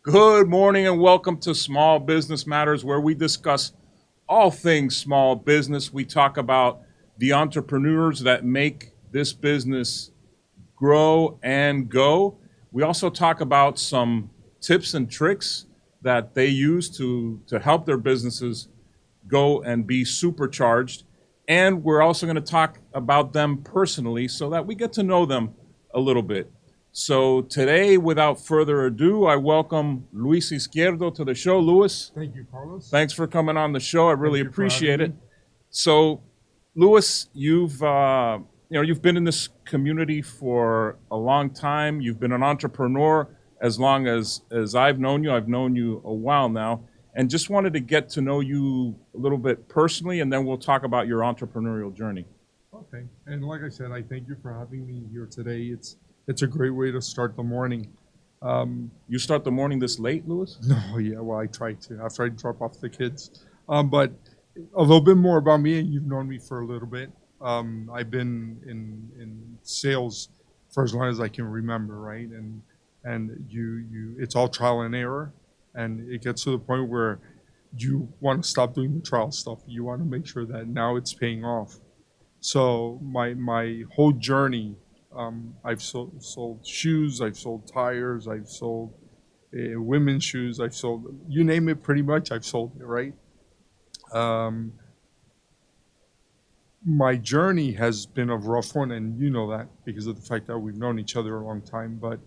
Good morning and welcome to Small Business Matters, where we discuss all things small business. We talk about the entrepreneurs that make this business grow and go. We also talk about some tips and tricks that they use to help their businesses go and be supercharged. And we're also going to talk about them personally so that we get to know them a little bit. So today, without further ado, I welcome Luis Izquierdo to the show. Luis, Thank you, Carlos. thanks for coming on the show. I really you for appreciate having it. me. So, Luis, you've been in this community for a long time. You've been an entrepreneur as long as I've known you. I've known you a while now, and just wanted to get to know you a little bit personally, and then we'll talk about your entrepreneurial journey. Okay. And like I said, I thank you for having me here today. It's a great way to start the morning. You start the morning this late, Luis? No, yeah, well, I try to after I drop off the kids. But a little bit more about me, and you've known me for a little bit. I've been in sales for as long as I can remember, right? And it's all trial and error, and it gets to the point where you want to stop doing the trial stuff. You want to make sure that now it's paying off. So my whole journey, I've sold shoes, I've sold tires, I've sold women's shoes, I've sold you name it, pretty much I've sold it, right? Um, my journey has been a rough one, and you know that because of the fact that we've known each other a long time. But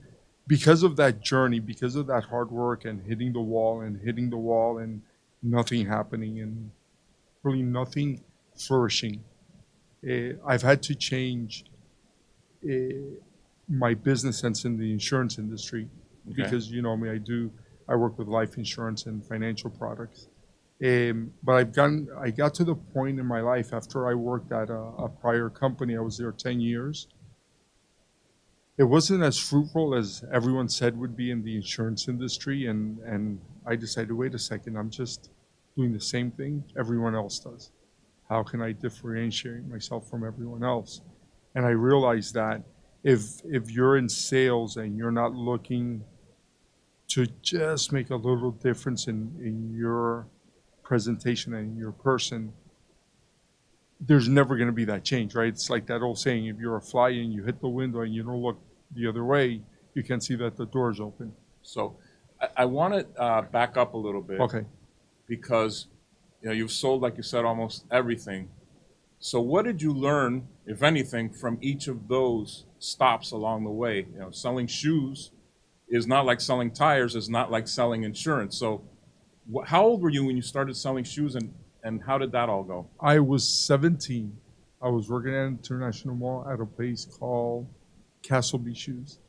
because of that journey, because of that hard work and hitting the wall and hitting the wall and nothing happening and really nothing flourishing, I've had to change my business sense in the insurance industry because you know me, I work with life insurance and financial products. But I got to the point in my life after I worked at a prior company. I was there 10 years. It wasn't as fruitful as everyone said would be in the insurance industry, and I decided, wait a second, I'm just doing the same thing everyone else does. How can I differentiate myself from everyone else? And I realized that if you're in sales and you're not looking to just make a little difference in your presentation and your person, there's never going to be that change, right? It's like that old saying, if you're a fly and you hit the window and you don't look the other way, you can see that the door's open. So, I want to back up a little bit. Okay. Because you've sold, like you said, almost everything. So what did you learn, if anything, from each of those stops along the way? Selling shoes is not like selling tires, is not like selling insurance. So how old were you when you started selling shoes, and how did that all go? I was 17. I was working at an international mall at a place called Castleby Shoes.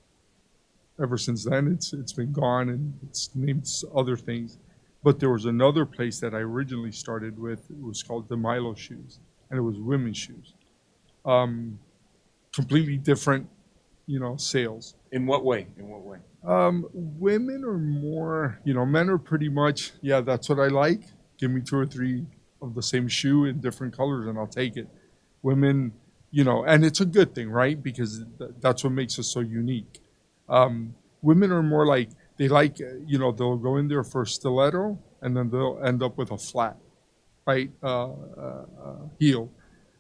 Ever since then, it's been gone and it's named other things. But there was another place that I originally started with. It was called DeMilo Shoes, and it was women's shoes. Completely different, sales. In what way? In what way? Women are more, men are pretty much, yeah, that's what I like. Give me two or three of the same shoe in different colors, and I'll take it. Women, and it's a good thing, right? Because that's what makes us so unique. Women are more like, they like, they'll go in there for a stiletto and then they'll end up with a flat, right, heel.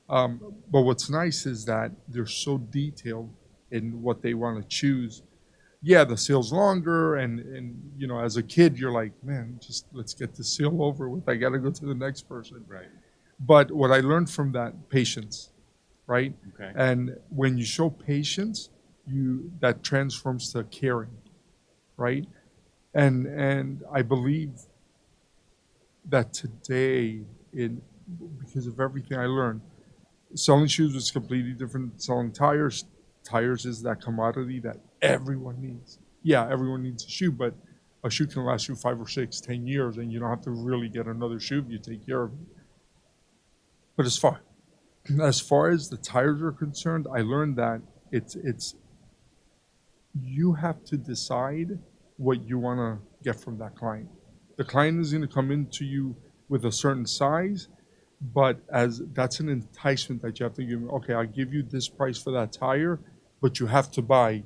But what's nice is that they're so detailed in what they want to choose. Yeah, the sale's longer, and as a kid, you're like, man, just let's get the sale over with. I got to go to the next person. Right. But what I learned from that, patience, right? Okay. And when you show patience, that transforms to caring, right? And I believe that today, because of everything I learned, selling shoes was completely different than selling tires. Tires is that commodity that everyone needs. Yeah, everyone needs a shoe, but a shoe can last you 5 or 6, 10 years, and you don't have to really get another shoe if you take care of it. But as far as the tires are concerned, I learned that it's you have to decide what you want to get from that client. The client is going to come into you with a certain size, but as that's an enticement that you have to give me. Okay, I'll give you this price for that tire, but you have to buy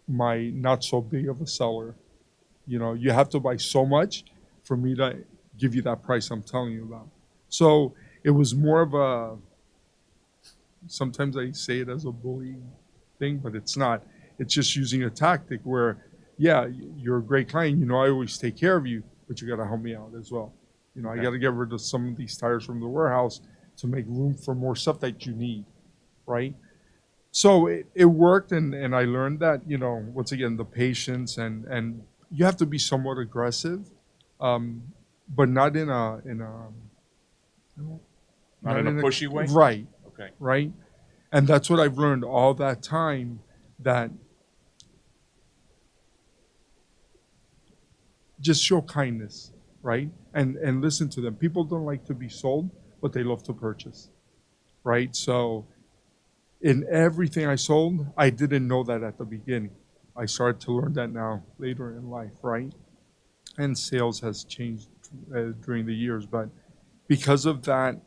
my not so big of a seller. You know, you have to buy so much for me to give you that price I'm telling you about. So it was more of a, sometimes I say it as a bullying thing, but it's not. It's just using a tactic where, yeah, you're a great client. You know, I always take care of you, but you got to help me out as well. You know, I got to get rid of some of these tires from the warehouse to make room for more stuff that you need, right? So it worked, and I learned that, you know, once again, the patience, and you have to be somewhat aggressive, but not in a Not in a pushy way? right, Okay. right. And that's what I've learned all that time, that just show kindness, right? And listen to them. People don't like to be sold, but they love to purchase, right? So in everything I sold, I didn't know that at the beginning. I started to learn that now later in life, right? And sales has changed during the years, but because of that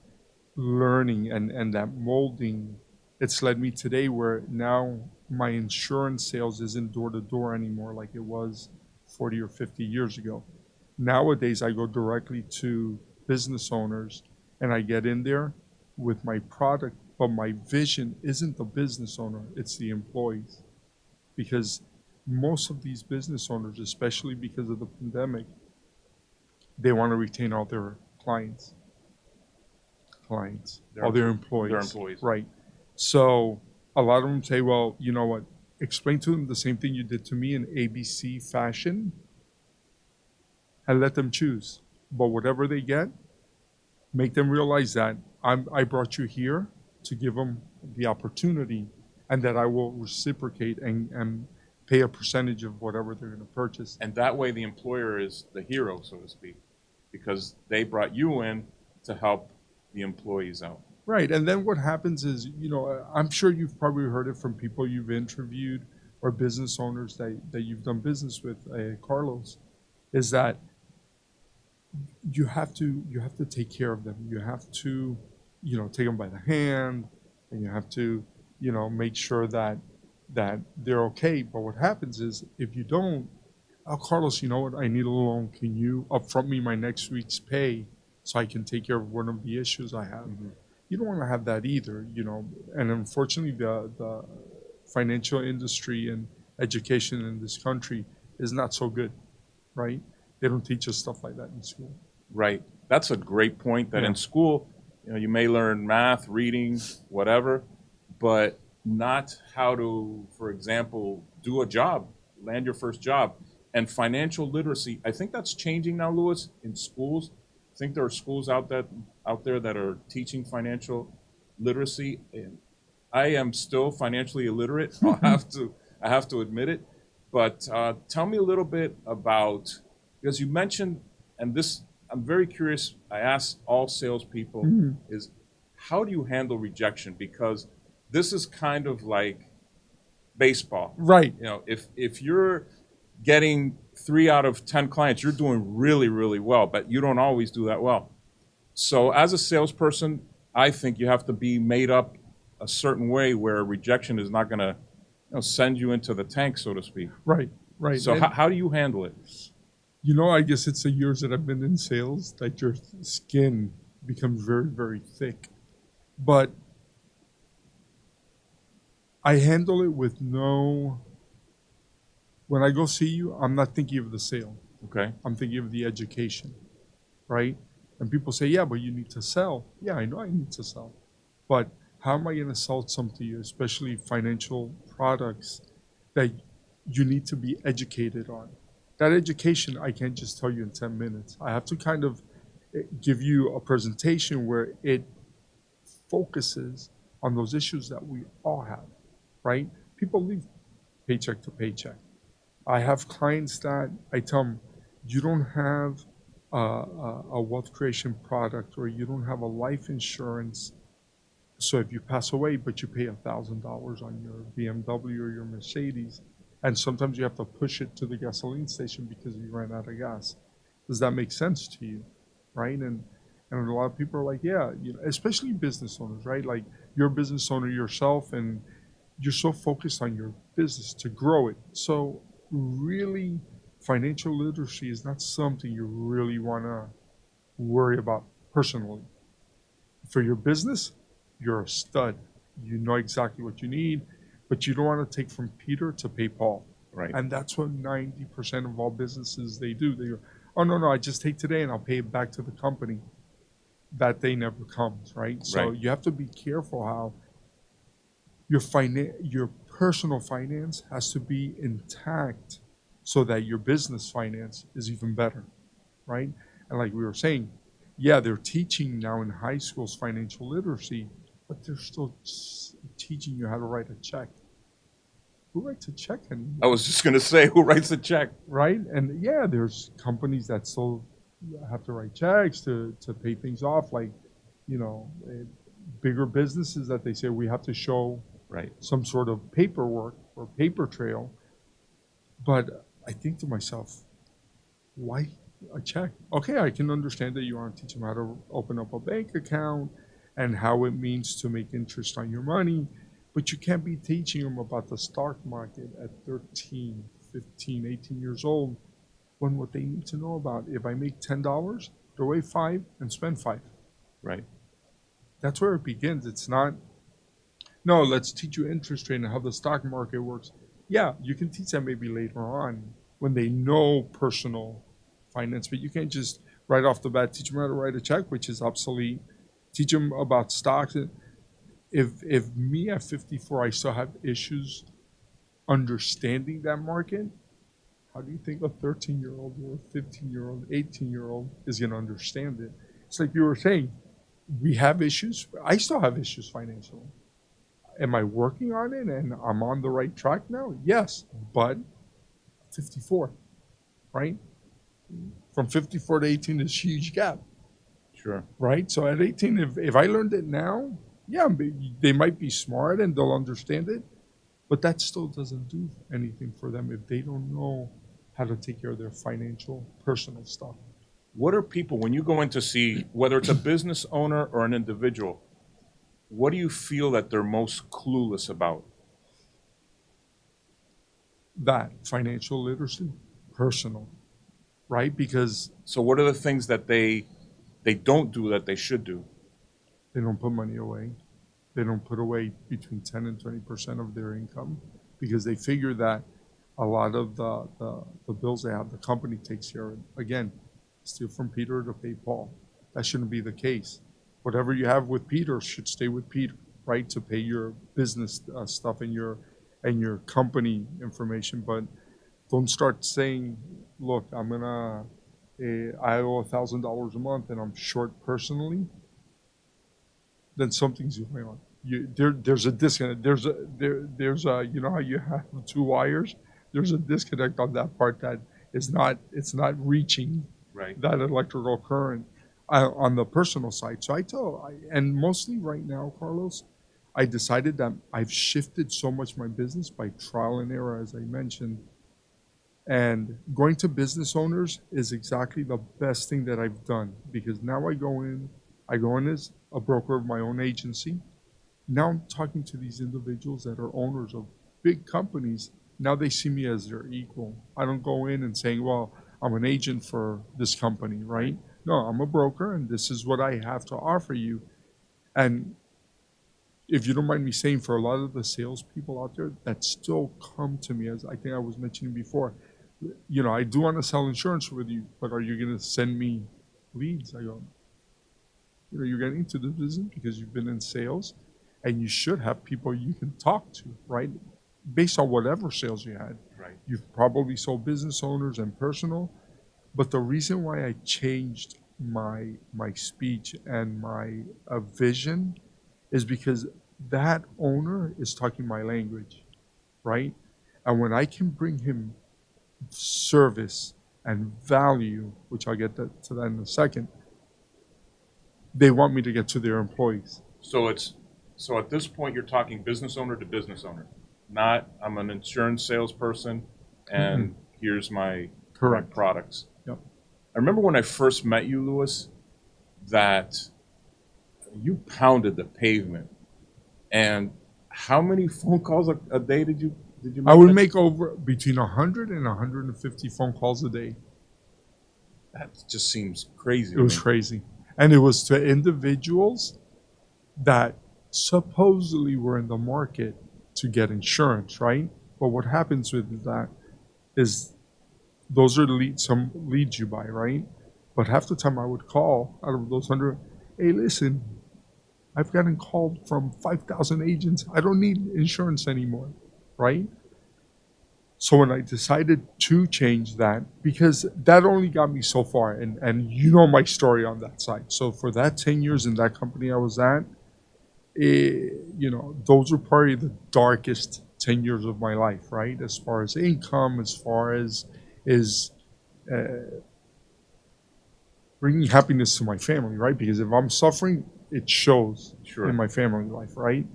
learning and that molding, it's led me today where now my insurance sales isn't door to door anymore like it was 40 or 50 years ago. Nowadays, I go directly to business owners and I get in there with my product, but my vision isn't the business owner, it's the employees. Because most of these business owners, especially because of the pandemic, they want to retain all their clients, all their employees. Their employees. Right. So a lot of them say, well, you know what? Explain to them the same thing you did to me in ABC fashion and let them choose. But whatever they get, make them realize that I brought you here to give them the opportunity, and that I will reciprocate and pay a percentage of whatever they're going to purchase. And that way the employer is the hero, so to speak, because they brought you in to help the employees out. Right. And then what happens is, you know, I'm sure you've probably heard it from people you've interviewed or business owners that you've done business with, Carlos, is that you have to take care of them. You have to, you know, take them by the hand, and you have to, you know, make sure that they're okay. But what happens is, if you don't, oh, Carlos, you know what? I need a loan. Can you upfront me my next week's pay so I can take care of one of the issues I have? Mm-hmm. You don't want to have that either, you know. And unfortunately, the financial industry and education in this country is not so good, right? They don't teach us stuff like that in school. Right. That's a great point, that in school, you know, you may learn math, reading, whatever, but not how to, for example, do a job, land your first job. And financial literacy, I think that's changing now, Luis, in schools. I think there are schools out there that are teaching financial literacy. And I am still financially illiterate. I have to admit it. But tell me a little bit about, because you mentioned, and this, I'm very curious, I ask all salespeople, is how do you handle rejection? Because this is kind of like baseball. Right. You know, if you're getting 3 out of 10 clients, you're doing really, really well, but you don't always do that well. So as a salesperson, I think you have to be made up a certain way where rejection is not going to, you know, send you into the tank, so to speak. Right, right. So how do you handle it? You know, I guess it's the years that I've been in sales that your skin becomes very, very thick. But I handle it with when I go see you, I'm not thinking of the sale. Okay. I'm thinking of the education, right? And people say, yeah, but you need to sell. Yeah, I know I need to sell. But how am I going to sell something to you, especially financial products that you need to be educated on? That education, I can't just tell you in 10 minutes. I have to kind of give you a presentation where it focuses on those issues that we all have, right? People live paycheck to paycheck. I have clients that I tell them, you don't have a wealth creation product, or you don't have a life insurance. So if you pass away, but you pay $1,000 on your BMW or your Mercedes, and sometimes you have to push it to the gasoline station because you ran out of gas. Does that make sense to you, right? And a lot of people are like, yeah, you know, especially business owners, right? Like, you're a business owner yourself, and you're so focused on your business to grow it. So really financial literacy is not something you really want to worry about personally. For your business, you're a stud. You know exactly what you need, but you don't want to take from Peter to pay Paul. Right. And that's what 90% of all businesses, they do. They go, oh, no, I just take today and I'll pay it back to the company. That day never comes, right? So Right. you have to be careful how your personal finance has to be intact so that your business finance is even better, right? And like we were saying, yeah, they're teaching now in high schools financial literacy, but they're still teaching you how to write a check. Who writes a check anymore? I was just going to say, who writes the check? Right? And yeah, there's companies that still have to write checks to pay things off, like, bigger businesses that they say we have to show Right. some sort of paperwork or paper trail. But I think to myself, why a check? Okay, I can understand that you want to teach them how to open up a bank account and how it means to make interest on your money, but you can't be teaching them about the stock market at 13, 15, 18 years old when what they need to know about, if I make $10, throw away 5 and spend 5. Right. That's where it begins. It's not, no, let's teach you interest rate and how the stock market works. Yeah, you can teach that maybe later on when they know personal finance, but you can't just right off the bat teach them how to write a check, which is obsolete. Teach them about stocks. If me at 54, I still have issues understanding that market, how do you think a 13-year-old or a 15-year-old, 18-year-old is going to understand it? It's like you were saying, we have issues. I still have issues financially. Am I working on it and I'm on the right track now? Yes, but 54, right? From 54 to 18 is a huge gap, Sure. right? So at 18, if I learned it now, yeah, they might be smart and they'll understand it, but that still doesn't do anything for them if they don't know how to take care of their financial, personal stuff. What are people, when you go in to see, whether it's a business owner or an individual, what do you feel that they're most clueless about? That financial literacy, personal, right? Because So what are the things that they don't do that they should do? they don't put money away. They don't put away between 10 and 20% of their income because they figure that a lot of the bills they have, the company takes care of it. Again, steal from Peter to pay Paul. That shouldn't be the case. Whatever you have with Peter should stay with Peter, right? To pay your business stuff and your company information. But don't start saying, look, I owe $1,000 a month and I'm short personally. Then something's going on. There's a disconnect. There's a you know how you have 2 wires? There's a disconnect on that part that it's not reaching Right. that electrical current on the personal side. So and mostly right now, Carlos, I decided that I've shifted so much my business by trial and error, as I mentioned. And going to business owners is exactly the best thing that I've done because now I go in as a broker of my own agency. Now I'm talking to these individuals that are owners of big companies. Now they see me as their equal. I don't go in and saying, well, I'm an agent for this company, right? No, I'm a broker and this is what I have to offer you. And if you don't mind me saying, for a lot of the salespeople out there that still come to me, as I think I was mentioning before, I do want to sell insurance with you, but are you going to send me leads? I go, you're getting into the business because you've been in sales and you should have people you can talk to, right? Based on whatever sales you had. Right. You've probably sold business owners and personal, but the reason why I changed my speech and my vision is because that owner is talking my language, right? And when I can bring him service and value, which I'll get to that in a second, they want me to get to their employees. So at this point, you're talking business owner to business owner, not I'm an insurance salesperson and here's my Correct. products. Yep. I remember when I first met you, Luis, that you pounded the pavement. And how many phone calls a day did did you I would that? make over between 100 and 150 phone calls a day. That just seems crazy. It was crazy. And it was to individuals that supposedly were in the market to get insurance, right? But what happens with that is those are some leads you buy, right? But half the time I would call out of those 100, hey, listen, I've gotten called from 5,000 agents. I don't need insurance anymore, right? So when I decided to change that, because that only got me so far, and you know my story on that side. So for that 10 years in that company I was at, those were probably the darkest 10 years of my life, right? As far as income, as far as bringing happiness to my family, right? Because if I'm suffering, it shows in my family life, right?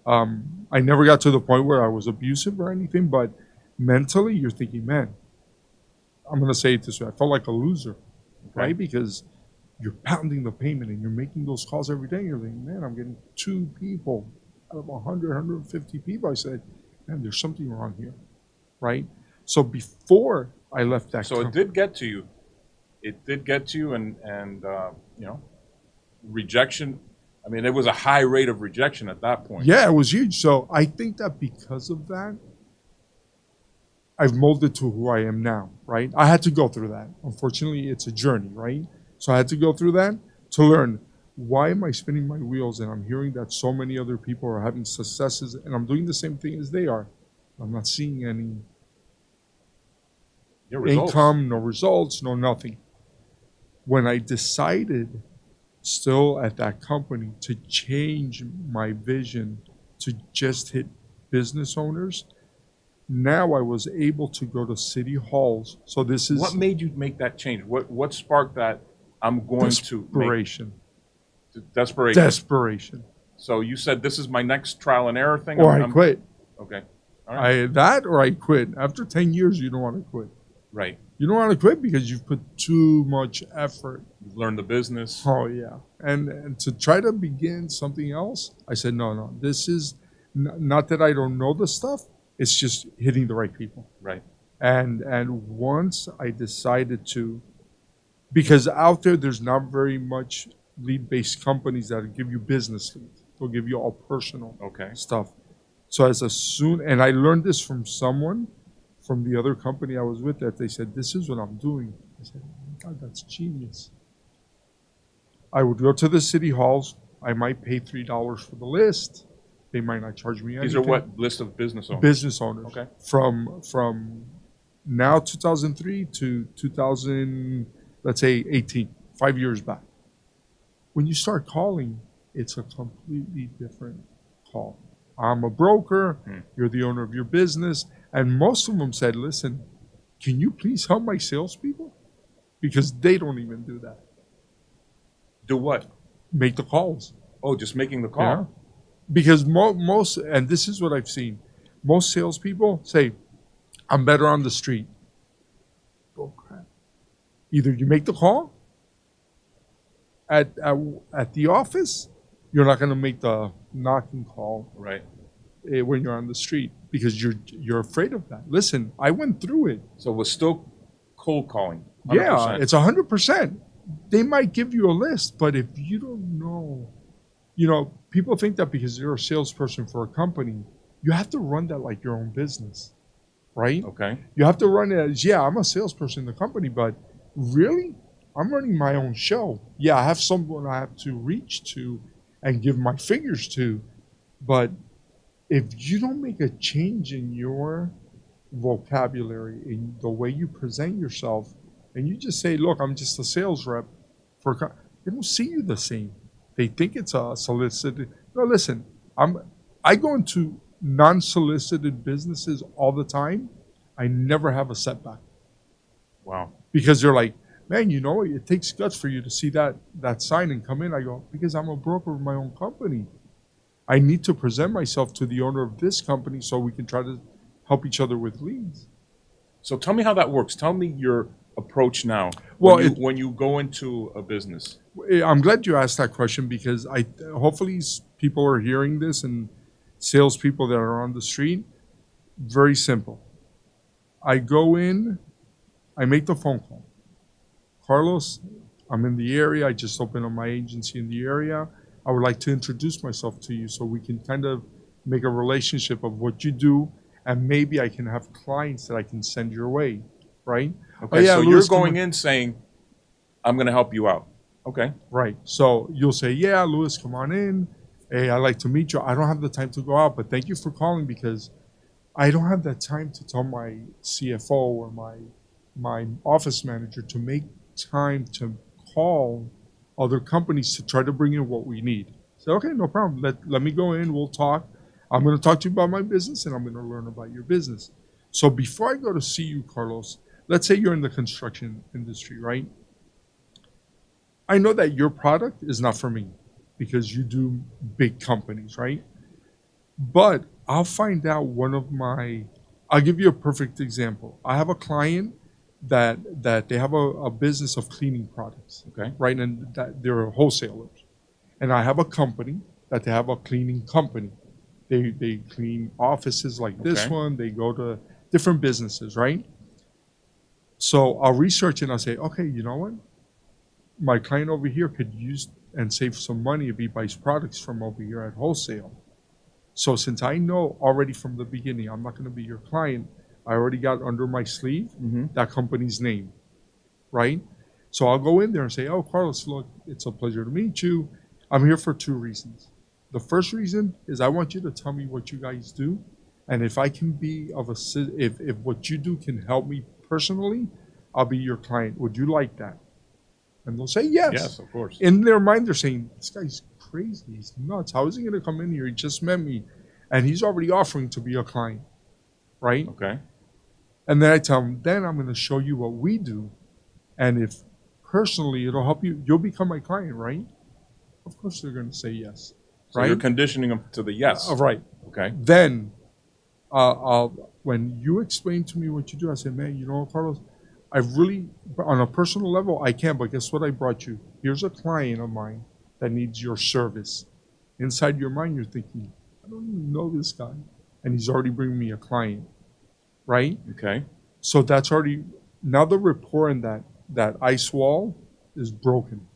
I never got to the point where I was abusive or anything, but mentally you're thinking, man, I'm going to say it this way. I felt like a loser, right? Because you're pounding the payment and you're making those calls every day. You're thinking, man, I'm getting 2 people out of 100, 150 people. I said, man, there's something wrong here, right? So before I left that it did get to you. It did get to you, and rejection. I mean, it was a high rate of rejection at that point. Yeah, it was huge. So I think that because of that, I've molded to who I am now, right? I had to go through that. Unfortunately, it's a journey, right? So I had to go through that to learn, why am I spinning my wheels and I'm hearing that so many other people are having successes and I'm doing the same thing as they are. I'm not seeing any income, no results, no nothing. When I decided still at that company to change my vision to just hit business owners, now I was able to go to city halls. So this is... What made you make that change? What sparked that I'm going to desperation. Desperation. Desperation. So you said this is my next trial and error thing? Or I quit. Okay. All right. That or I quit. After 10 years, you don't want to quit. Right. You don't want to quit because you've put too much effort. You've learned the business. Oh, yeah. And to try to begin something else, I said, no. This is not that I don't know the stuff. It's just hitting the right people. Right. And once I decided to, because out there's not very much lead-based companies that give you business leads. They'll give you all personal stuff. So and I learned this from someone from the other company I was with, that they said, this is what I'm doing. I said, oh my God, that's genius. I would go to the city halls. I might pay $3 for the list. They might not charge me anything. These are what list of business owners? Business owners. Okay. From now 2003 to 2000, let's say 18, 5 years back. When you start calling, it's a completely different call. I'm a broker. You're the owner of your business. And most of them said, listen, can you please help my salespeople? Because they don't even do that. Do what? Make the calls. Oh, just making the call. Yeah. Because most, and this is what I've seen, most salespeople say, I'm better on the street. Oh, crap. Either you make the call at the office, you're not going to make the knocking call when you're on the street because you're afraid of that. Listen, I went through it. So it was still cold calling. 100%. Yeah, it's 100%. They might give you a list, but if you don't know, people think that because you're a salesperson for a company, you have to run that like your own business, right? Okay. You have to run it as, I'm a salesperson in the company, but really, I'm running my own show. Yeah, I have someone I have to reach to and give my figures to, but if you don't make a change in your vocabulary, in the way you present yourself, and you just say, look, I'm just a sales rep, they don't see you the same. They think it's a solicited. No, listen, I go into non-solicited businesses all the time. I never have a setback. Wow. Because they're like, man, it takes guts for you to see that sign and come in. I go, because I'm a broker of my own company. I need to present myself to the owner of this company so we can try to help each other with leads. So tell me how that works. Tell me your approach now when you go into a business. I'm glad you asked that question because hopefully people are hearing this and salespeople that are on the street. Very simple. I go in, I make the phone call. Carlos, I'm in the area. I just opened up my agency in the area. I would like to introduce myself to you so we can kind of make a relationship of what you do, and maybe I can have clients that I can send your way, right? Okay, so you're going in saying, I'm going to help you out. Okay. Right. So you'll say, yeah, Luis, come on in. Hey, I'd like to meet you. I don't have the time to go out, but thank you for calling because I don't have that time to tell my CFO or my office manager to make time to call other companies to try to bring in what we need. So, okay, no problem. Let me go in. We'll talk. I'm going to talk to you about my business, and I'm going to learn about your business. So before I go to see you, Carlos, let's say you're in the construction industry, right? I know that your product is not for me because you do big companies, right? But I'll find out I'll give you a perfect example. I have a client that they have a business of cleaning products, Okay. right? And that they're wholesalers. And I have a company that they have a cleaning company. They clean offices like this Okay. one. They go to different businesses, right? So I'll research and I'll say, okay, you know what? My client over here could use and save some money if he buys products from over here at wholesale. So since I know already from the beginning I'm not going to be your client, I already got under my sleeve that company's name, right? So I'll go in there and say, oh, Carlos, look, it's a pleasure to meet you. I'm here for 2 reasons. The first reason is I want you to tell me what you guys do, and if I can be if what you do can help me personally, I'll be your client. Would you like that? And they'll say yes. Yes, of course. In their mind, they're saying, this guy's crazy. He's nuts. How is he going to come in here? He just met me, and he's already offering to be a client, right? Okay. And then I tell them, then I'm going to show you what we do, and if personally it'll help you, you'll become my client, right? Of course they're going to say yes, So right? you're conditioning them to the yes. Right. Okay. Then, when you explain to me what you do, I say, man, you know what, Carlos? I really, on a personal level, I can, but guess what I brought you? Here's a client of mine that needs your service. Inside your mind, you're thinking, I don't even know this guy. And he's already bringing me a client, right? Okay. So that's already, now the rapport in that ice wall is broken,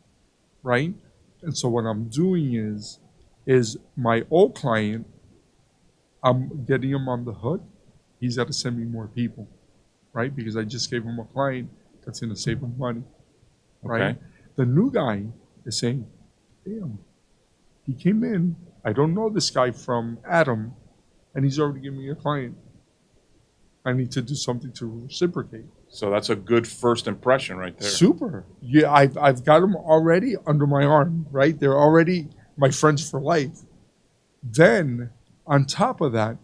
right? And so what I'm doing is my old client, I'm getting him on the hook. He's got to send me more people, right? Because I just gave him a client that's going to save him money, right? Okay. The new guy is saying, damn, he came in. I don't know this guy from Adam, and he's already giving me a client. I need to do something to reciprocate. So that's a good first impression right there. Super. Yeah, I've got them already under my arm, right? They're already my friends for life. Then, on top of that,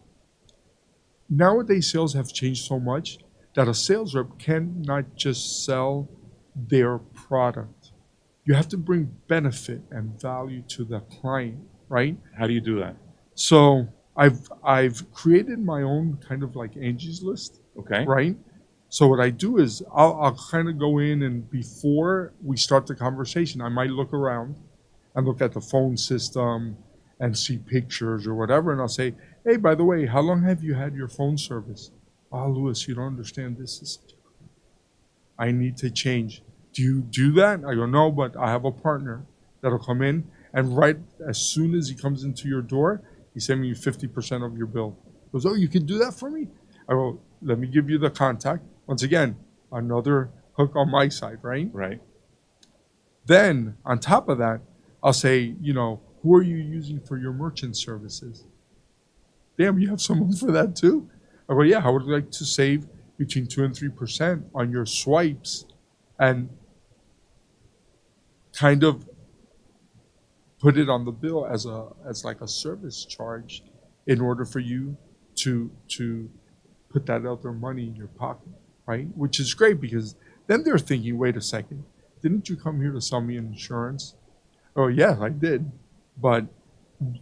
nowadays sales have changed so much that a sales rep cannot just sell their product. You have to bring benefit and value to the client, right? How do you do that? So I've created my own kind of like Angie's List, Okay. right? So what I do is I'll kind of go in, and before we start the conversation, I might look around and look at the phone system and see pictures or whatever, and I'll say, hey, by the way, how long have you had your phone service? Oh, Luis, you don't understand. This is such a I need to change. Do you do that? I go, no, but I have a partner that'll come in, and right as soon as he comes into your door, he's sending you 50% of your bill. He goes, oh, you can do that for me? I go, let me give you the contact. Once again, another hook on my side, right? Right. Then, on top of that, I'll say, who are you using for your merchant services? Damn, you have someone for that too? I go, yeah, I would like to save between 2 and 3% on your swipes and kind of put it on the bill as like a service charge in order for you to put that other money in your pocket, right? Which is great because then they're thinking, wait a second, didn't you come here to sell me insurance? Oh, yeah, I did. But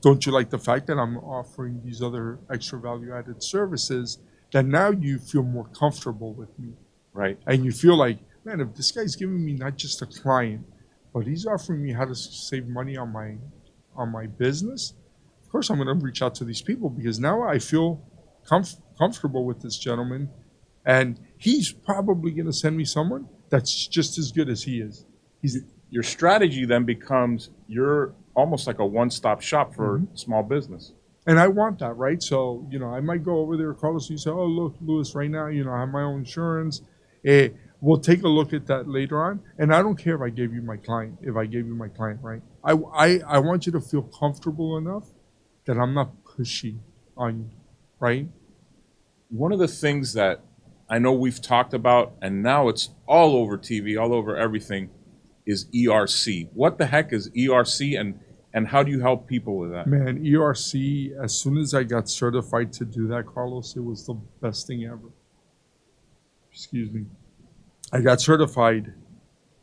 don't you like the fact that I'm offering these other extra value-added services that now you feel more comfortable with me? Right. And you feel like, man, if this guy's giving me not just a client, but he's offering me how to save money on my business, of course I'm going to reach out to these people because now I feel comfortable with this gentleman, and he's probably going to send me someone that's just as good as he is. Your strategy then becomes you're almost like a one-stop shop for small business. And I want that, right? So, I might go over there, Carlos, and you say, oh, look, Luis, right now, I have my own insurance. We'll take a look at that later on. And I don't care if I gave you my client, right? I want you to feel comfortable enough that I'm not pushy on you, right? One of the things that I know we've talked about, and now it's all over TV, all over everything, is ERC. What the heck is ERC, and how do you help people with that? Man, ERC, as soon as I got certified to do that, Carlos, it was the best thing ever. Excuse me. I got certified.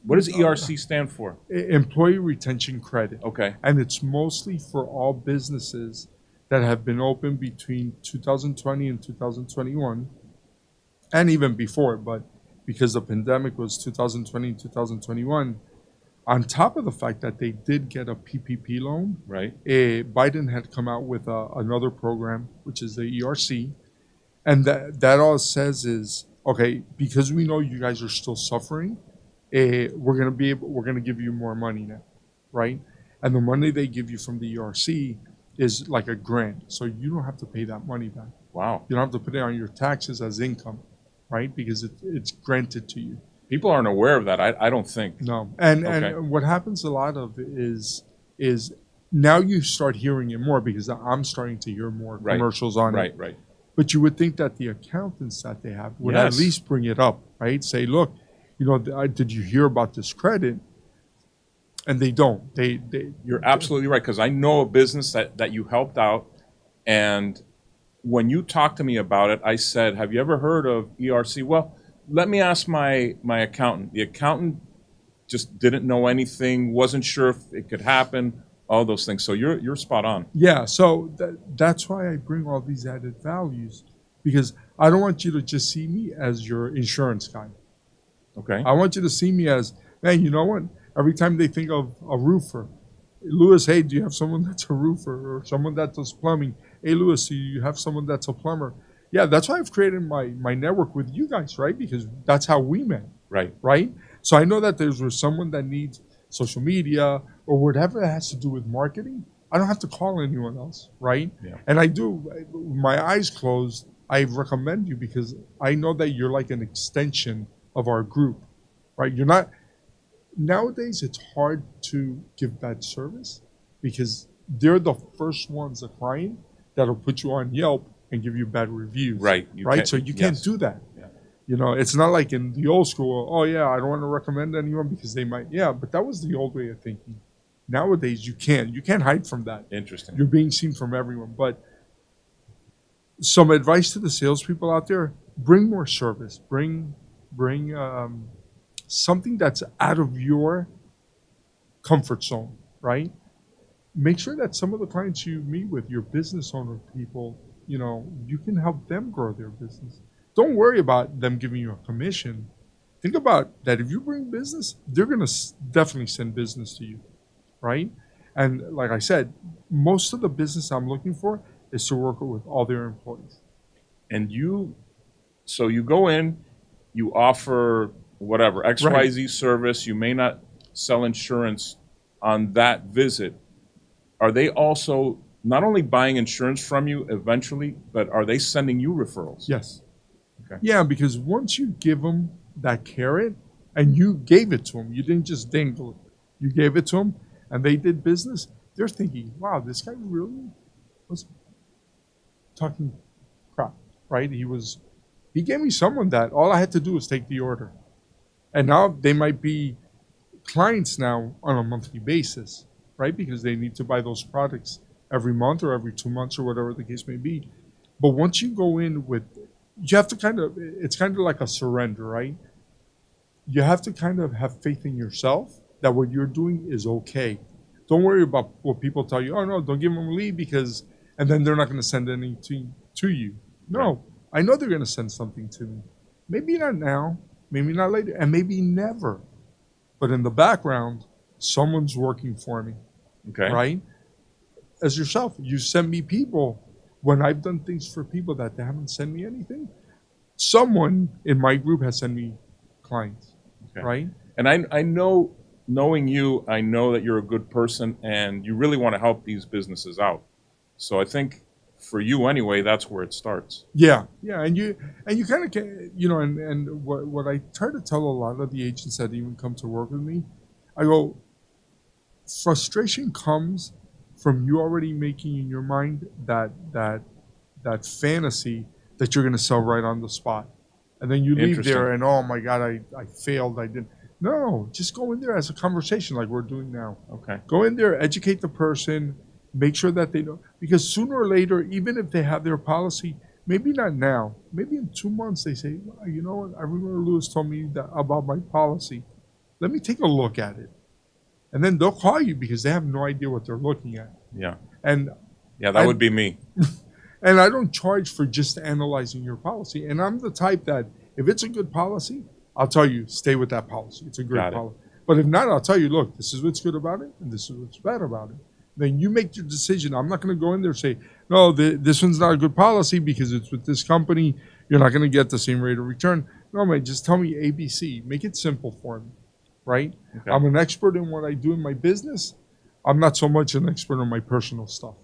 What does ERC stand for? Employee Retention Credit. Okay. And it's mostly for all businesses that have been open between 2020 and 2021, and even before, but because the pandemic was 2020 and 2021, on top of the fact that they did get a PPP loan, right? Biden had come out with another program, which is the ERC, and that all it says is, okay, because we know you guys are still suffering, we're gonna give you more money now, right? And the money they give you from the ERC is like a grant, so you don't have to pay that money back. Wow! You don't have to put it on your taxes as income, right? Because it's granted to you. People aren't aware of that. I don't think. No. And what happens a lot of is now you start hearing it more because I'm starting to hear more commercials on it. Right. But you would think that the accountants that they have would at least bring it up, right? Say, look, did you hear about this credit? And they don't. You're absolutely right, because I know a business that you helped out, and when you talked to me about it, I said, have you ever heard of ERC? Well, let me ask my accountant. The accountant just didn't know anything, wasn't sure if it could happen, all those things. So you're spot on. Yeah, so that's why I bring all these added values, because I don't want you to just see me as your insurance guy. Okay. I want you to see me as, man, you know what? Every time they think of a roofer, Luis, hey, do you have someone that's a roofer or someone that does plumbing? Hey, Luis, do you have someone that's a plumber? Yeah, that's why I've created my network with you guys, right? Because that's how we met. Right? So I know that there's someone that needs social media or whatever that has to do with marketing. I don't have to call anyone else, right? Yeah. And I do, my eyes closed, I recommend you because I know that you're like an extension of our group, right? You're not, nowadays it's hard to give bad service because they're the first ones, the client, that'll put you on Yelp and give you bad reviews. Right. So you can't do that. Yeah. It's not like in the old school, oh yeah, I don't want to recommend anyone because they might. Yeah, but that was the old way of thinking. Nowadays you can't hide from that. Interesting. You're being seen from everyone. But some advice to the salespeople out there, bring more service. Bring something that's out of your comfort zone, right? Make sure that some of the clients you meet with, your business owner people, you can help them grow their business. Don't worry about them giving you a commission. Think about that if you bring business, they're going to definitely send business to you, right? And like I said, most of the business I'm looking for is to work with all their employees. And so you go in, you offer whatever, XYZ service, you may not sell insurance on that visit. Are they also not only buying insurance from you eventually, but are they sending you referrals? Yes. Okay. Yeah, because once you give them that carrot, and you gave it to them, you didn't just dangle it. You gave it to them, and they did business. They're thinking, wow, this guy really was talking crap, right? He gave me someone that all I had to do was take the order. And now they might be clients now on a monthly basis, right? Because they need to buy those products every month or every 2 months or whatever the case may be. But once you go in with, you have to it's kind of like a surrender, right? You have to kind of have faith in yourself that what you're doing is okay. Don't worry about what people tell you. Oh, no, don't give them a lead because, and then they're not going to send anything to you. No, I know they're going to send something to me. Maybe not now, maybe not later, and maybe never. But in the background, someone's working for me. Okay. Right? As yourself, you send me people when I've done things for people that they haven't sent me anything, someone in my group has sent me clients, Okay. right? And I know, knowing you, I know that you're a good person and you really want to help these businesses out. So I think for you anyway, that's where it starts. Yeah, and you kind of can, and what I try to tell a lot of the agents that even come to work with me, I go, frustration comes from you already making in your mind that fantasy that you're going to sell right on the spot, and then you leave Interesting. there and oh my God, I failed, I didn't. No, just go in there as a conversation like we're doing now. Okay. Go in there, educate the person, make sure that they know, because sooner or later, even if they have their policy, maybe not now, maybe in 2 months they say, well, you know what, I remember Luis told me that about my policy. Let me take a look at it. And then they'll call you because they have no idea what they're looking at. Yeah. And Yeah, that would be me. and I don't charge for just analyzing your policy. And I'm the type that if it's a good policy, I'll tell you, stay with that policy. It's a great Got it. policy. But if not, I'll tell you, look, this is what's good about it, and this is what's bad about it. Then you make your decision. I'm not going to go in there and say, no, this one's not a good policy because it's with this company. You're not going to get the same rate of return. No, man, just tell me ABC. Make it simple for me, right? Okay. I'm an expert in what I do in my business. I'm not so much an expert in my personal stuff.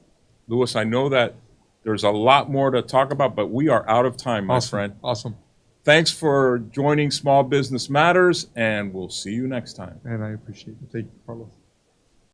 Luis, I know that there's a lot more to talk about, but we are out of time, my friend. Awesome. Thanks for joining Small Business Matters, and we'll see you next time. And I appreciate it. Thank you, Carlos.